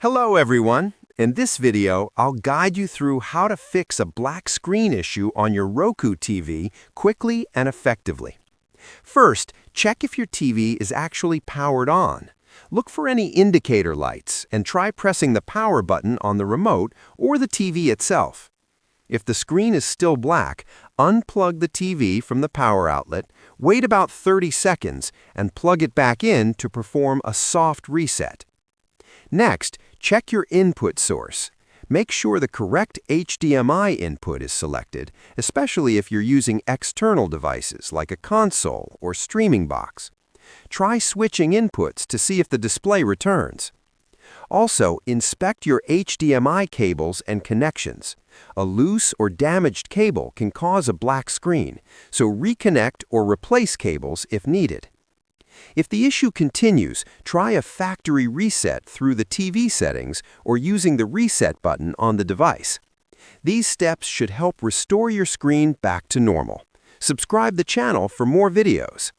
Hello everyone! In this video, I'll guide you through how to fix a black screen issue on your Roku TV quickly and effectively. First, check if your TV is actually powered on. Look for any indicator lights and try pressing the power button on the remote or the TV itself. If the screen is still black, unplug the TV from the power outlet, wait about 30 seconds, and plug it back in to perform a soft reset. Next, check your input source. Make sure the correct HDMI input is selected, especially if you're using external devices like a console or streaming box. Try switching inputs to see if the display returns. Also, inspect your HDMI cables and connections. A loose or damaged cable can cause a black screen, so reconnect or replace cables if needed. If the issue continues, try a factory reset through the TV settings or using the reset button on the device. These steps should help restore your screen back to normal. Subscribe the channel for more videos.